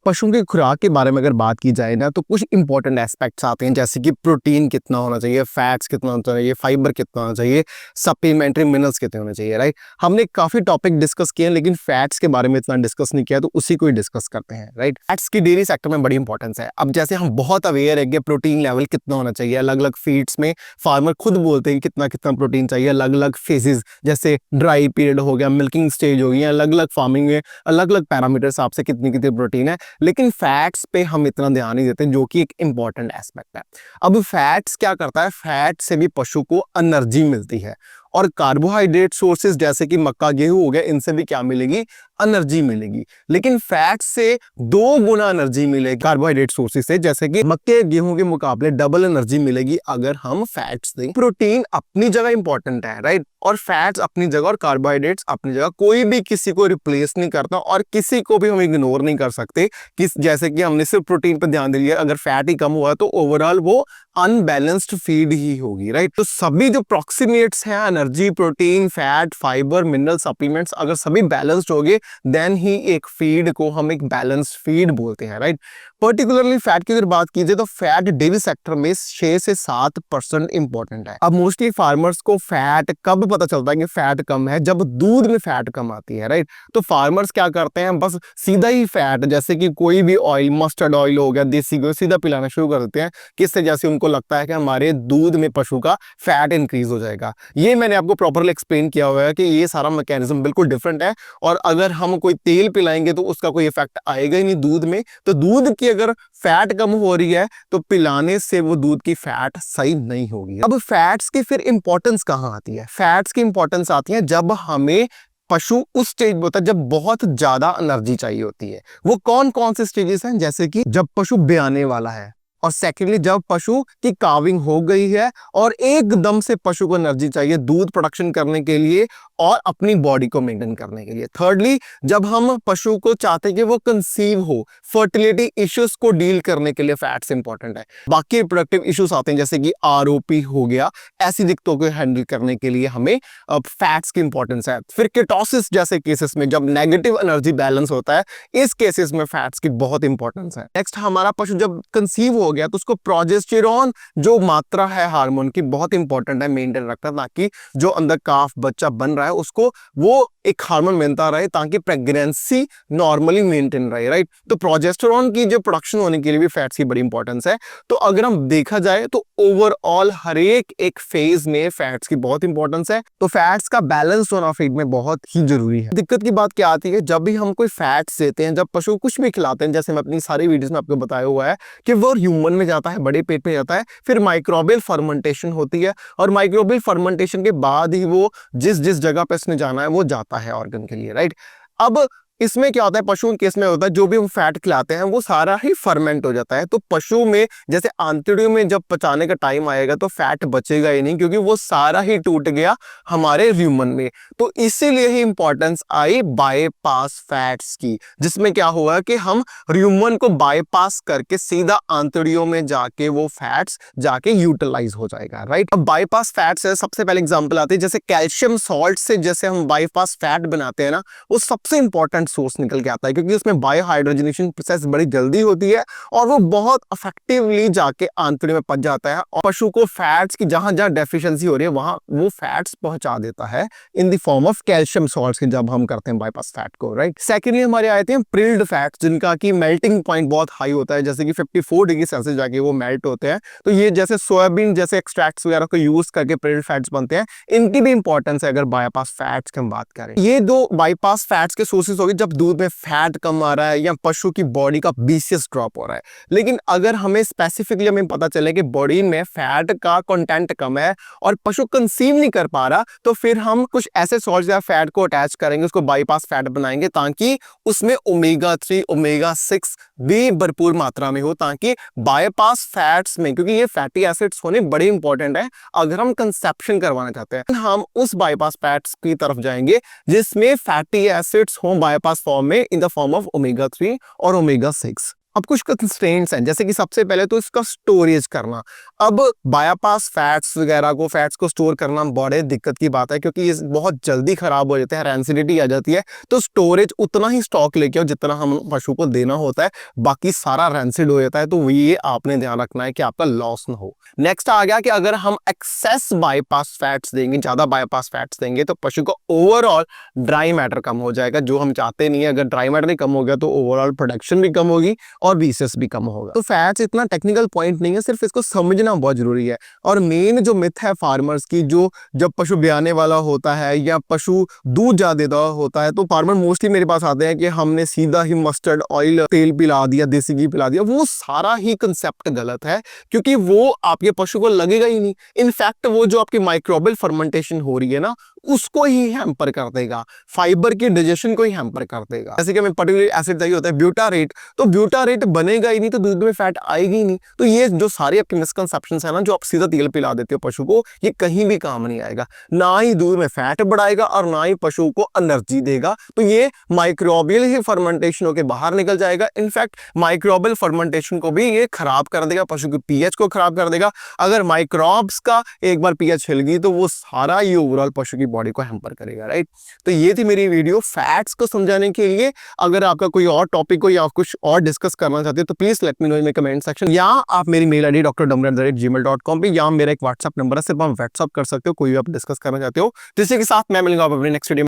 पशुओं की खुराक के बारे में अगर बात की जाए ना, तो कुछ इंपॉर्टेंट एस्पेक्ट्स आते हैं, जैसे कि प्रोटीन कितना होना चाहिए, फैट्स कितना होना चाहिए, फाइबर कितना होना चाहिए, सप्लीमेंट्री मिनरल्स कितने होने चाहिए, राइट। हमने काफी टॉपिक डिस्कस किए हैं, लेकिन फैट्स के बारे में इतना डिस्कस नहीं किया, तो उसी को ही डिस्कस करते हैं, राइट। फैट्स की डेयरी सेक्टर में बड़ी इंपॉर्टेंस है। अब जैसे हम बहुत अवेयर है कि प्रोटीन लेवल कितना होना चाहिए, अलग अलग फीड्स में फार्मर खुद बोलते हैं कितना कितना प्रोटीन चाहिए, अलग अलग फेजेस जैसे ड्राई पीरियड हो गया, मिल्किंग स्टेज हो गई, अलग अलग फार्मिंग में अलग अलग पैरामीटर्स आपसे कितनी कितनी प्रोटीन है, लेकिन फैट्स पे हम इतना ध्यान नहीं देते, जो कि एक इंपॉर्टेंट एस्पेक्ट है। अब फैट्स क्या करता है, फैट से भी पशु को एनर्जी मिलती है, और कार्बोहाइड्रेट सोर्सेज जैसे कि मक्का गेहूं हो गया, इनसे भी क्या मिलेगी, एनर्जी मिलेगी। लेकिन फैट से 2 गुना एनर्जी मिलेगी कार्बोहाइड्रेट सोर्सेज से, जैसे कि मक्के गेहूं के मुकाबले डबल एनर्जी मिलेगी अगर हम फैट्स दें। प्रोटीन अपनी जगह इंपॉर्टेंट है, राइट, और फैट्स अपनी जगह और कार्बोहाइड्रेट्स अपनी जगह। कोई भी किसी को रिप्लेस नहीं करता, और किसी को भी हम इग्नोर नहीं कर सकते कि जैसे कि हमने सिर्फ प्रोटीन पर ध्यान दिया, अगर फैट ही कम हुआ तो ओवरऑल वो अनबैलेंस्ड फीड ही होगी, राइट। तो सभी जो प्रॉक्सिमेट्स हैं, energy, protein, fat, fibre, mineral, supplements, अगर सभी बैलेंस्ड हो गए, देन ही एक फीड को हम एक बैलेंस्ड फीड बोलते हैं, राइट। पर्टिकुलरली फैट की अगर बात कीजिए तो फैट डेयरी सेक्टर में 6 से 7% इंपॉर्टेंट है। अब मोस्टली फार्मर्स को फैट कब पता चलता है कि फैट कम है, जब दूध में फैट कम आती है, राइट। तो फार्मर्स क्या करते हैं, बस सीधा ही फैट, जैसे कि कोई भी ऑयल, मस्टर्ड ऑयल हो गया, देसी घी, सीधा पिलाना शुरू कर देते हैं, किससे, जैसे उनको लगता है कि हमारे दूध में पशु का फैट इंक्रीज हो जाएगा। ये मैंने आपको प्रॉपरली एक्सप्लेन किया हुआ है कि ये सारा मैकेनिज्म बिल्कुल डिफरेंट है, और अगर हम कोई तेल पिलाएंगे तो उसका कोई इफेक्ट आएगा ही नहीं दूध में। तो दूध की अगर फैट कम हो रही है तो पिलाने से वो दूध की फैट सही नहीं होगी। अब फैट्स की फिर इंपॉर्टेंस कहां आती है, फैट्स की इंपॉर्टेंस आती है जब हमें पशु उस स्टेज में होता है जब बहुत ज्यादा एनर्जी चाहिए होती है। वो कौन कौन से स्टेजेस हैं, जैसे कि जब पशु ब्याने वाला है, और सेकेंडली जब पशु की काविंग हो गई है और एकदम से पशु को एनर्जी चाहिए दूध प्रोडक्शन करने के लिए और अपनी बॉडी को मेंटेन करने के लिए। थर्डली, जब हम पशु को चाहते हैं कि वो कंसीव हो, फर्टिलिटी इश्यूज को डील करने के लिए फैट्स इंपॉर्टेंट है। बाकी रिप्रोडक्टिव इश्यूज आते हैं, जैसे कि आरओपी हो गया, ऐसी दिक्कतों को हैंडल करने के लिए हमें फैट्स की इंपॉर्टेंस है। फिर केटोसिस जैसे केसेस में जब नेगेटिव एनर्जी बैलेंस होता है, इस केसेस में फैट्स की बहुत इंपॉर्टेंस है। नेक्स्ट, हमारा पशु जब कंसीव हो गया तो उसको प्रोजेस्टेरॉन जो मात्रा है हार्मोन की, बहुत इंपॉर्टेंट है मेंटेन रखना, ताकि जो अंदर काफ बच्चा बन रहा है उसको वो एक हार्मोन मिलता रहे, ताकि प्रेगनेंसी नॉर्मली मेंटेन रहे, राइट। तो प्रोजेस्टेरॉन की जो प्रोडक्शन होने के लिए भी फैट्स की बड़ी इंपॉर्टेंस है। तो अगर हम देखा जाए तो ओवरऑल हर एक फेज में फैट्स की बहुत इंपॉर्टेंस है। तो फैट्स का बैलेंस होना फीड में बहुत ही जरूरी है। दिक्कत की बात क्या आती है, जब भी हम कोई फैट्स देते हैं, जब पशु कुछ भी खिलाते हैं, जैसे मैं अपनी सारी वीडियोस में आपको बताया हुआ है कि वो ह्यूमन में जाता है, बड़े पेट में जाता है, फिर माइक्रोबियल फर्मेंटेशन होती है, और माइक्रोबियल फर्मेंटेशन के बाद ही वो जिस जिस जगह पे इसने जाना है वो जाता है ऑर्गन के लिए, राइट। अब इसमें क्या होता है, पशुओं के केस में होता है जो भी हम फैट खिलाते हैं वो सारा ही फर्मेंट हो जाता है। तो पशु में जैसे आंतड़ियों में जब पचाने का टाइम आएगा तो फैट बचेगा ही नहीं, क्योंकि वो सारा ही टूट गया हमारे ह्यूमन में। तो इसीलिए ही इंपॉर्टेंस आई बाईपास फैट्स की, जिसमें क्या हुआ कि हम ह्यूमन को बाईपास करके सीधा आंतड़ियों में जाके वो फैट्स जाके यूटिलाइज हो जाएगा, राइट। अब बाईपास फैट्स है, सबसे पहले एग्जांपल आती है, जैसे कैल्शियम सॉल्ट से जैसे हम बाईपास फैट बनाते हैं ना, वो सबसे इंपॉर्टेंट सोर्स निकल के आता है, क्योंकि उसमें बायोहाइड्रोजनेशन प्रोसेस बड़ी जल्दी होती है और वो बहुत इफेक्टिवली जाके आंतड़ियों में पच जाता है, और पशु को फैट्स की जहां जहां डेफिशिएंसी हो रही है वहां वो फैट्स पहुंचा देता है in the form of calcium salts की, जब हम करते हैं बाईपास फैट को, राइट। सेकेंडली हमारे आते हैं प्रिल्ड फैट्स, जिनका की मेल्टिंग पॉइंट बहुत हाई होता है, जैसे कि 54 डिग्री सेल्सियस जाके वो मेल्ट होते हैं। तो ये जैसे सोयाबीन जैसे एक्सट्रैक्ट्स वगैरह को यूज करके प्रिल्ड फैट्स बनते हैं, इनकी भी इंपॉर्टेंस है अगर बाईपास फैट्स की हम बात करें। ये दो बाईपास फैट्स के सोर्सेस हो गए जब दूध में फैट कम आ रहा है या पशु की बॉडी का बीसीएस ड्रॉप हो रहा है। लेकिन अगर हमें स्पेसिफिकली हमें पता चले कि बॉडी में फैट का कंटेंट कम है और पशु कंसीव नहीं कर पा रहा, तो फिर हम कुछ ऐसे सॉल्ट्स या फैट को अटैच करेंगे, उसको बाईपास फैट बनाएंगे, ताकि उसमें ओमेगा 3 ओमेगा 6 भी भरपूर मात्रा में हो, ताकि बाईपास फैट्स में, क्योंकि ये फैटी एसिड्स होने बड़े इंपॉर्टेंट है अगर हम कंसेप्शन करवाना चाहते हैं, हम उस बाईपास फैट्स की तरफ जाएंगे जिसमें फैटी एसिड्स हो बाईपास फॉर्म में in the form of omega 3 और ओमेगा 6। अब कुछ कंस्ट्रेंट्स हैं, जैसे कि सबसे पहले तो इसका स्टोरेज करना। अब बायपास फैट्स को स्टोर करना बड़े दिक्कत की बात है, क्योंकि ये बहुत जल्दी खराब हो जाते हैं, रैंसिडिटी आ जाती है। तो स्टोरेज उतना ही स्टॉक लेके आओ जितना हम पशु को देना होता है, बाकी सारा रैंसिड हो जाता है। तो ये आपने ध्यान रखना है कि आपका लॉस ना हो। नेक्स्ट आ गया कि अगर हम एक्सेस बायपास फैट्स देंगे, ज्यादा बायपास फैट्स देंगे, तो पशु को ओवरऑल ड्राई मैटर कम हो जाएगा, जो हम चाहते नहीं है। अगर ड्राई मैटर नहीं कम हो गया तो ओवरऑल प्रोडक्शन भी कम होगी और बीसेस भी कम होगा। तो फैट्स इतना टेक्निकल पॉइंट नहीं है, सिर्फ इसको समझना बहुत जरूरी है। और मेन जो मिथ है फार्मर्स की, जो जब पशु ब्याने वाला होता है या पशु दूध ज्यादा देता होता है, तो फार्मर मोस्टली मेरे पास आते हैं कि हमने सीधा ही मस्टर्ड ऑयल तेल पिला दिया, देसी घी पिला दिया। वो सारा ही कंसेप्ट गलत है, क्योंकि वो आपके पशु को लगेगा ही नहीं। इनफैक्ट वो जो आपकी माइक्रोबियल फर्मेंटेशन हो रही है ना, उसको ही हैम्पर कर देगा, फाइबर की डाइजेशन को ही हैम्पर कर देगा। जैसे कि हमें पर्टिकुलर एसिड चाहिए होता है ब्यूटारेट, तो ब्यूटारेट बनेगा ही नहीं, तो दूध में फैट आएगी ही नहीं। तो ये जो सारी आपकी मिसकंसेप्शंस है ना, जो आप सीधा तेल पिला देते हो पशु को, ये कहीं भी काम नहीं आएगा। ना ही दूध में फैट बढ़ाएगा और ना ही पशु को एनर्जी देगा। तो ये माइक्रोबियल ही फर्मेंटेशन होकर बाहर निकल जाएगा। इनफैक्ट माइक्रोबियल फर्मेंटेशन को भी ये खराब कर देगा, पशु के पीएच को खराब कर देगा। अगर माइक्रोब्स का एक बार पीएच हिल गई तो वो सारा ये ओवरऑल पशु की बॉडी को हैम्पर करेगा, राइट। तो ये थी मेरी वीडियो फैट्स को समझाने के लिए। अगर आपका कोई और टॉपिक हो या कुछ और डिस्कस करना चाहते हो तो please let me know in the comment section, या आप मेरी मेल आईडी dr.dumra@gmail.com पे, या मेरा एक व्हाट्सएप नंबर है, सिर्फ आप व्हाट्सएप कर सकते हो कोई भी आप डिस्कस करना चाहते हो। जिसके साथ मैं मिलूंगा अपने नेक्स्ट वीडियो में।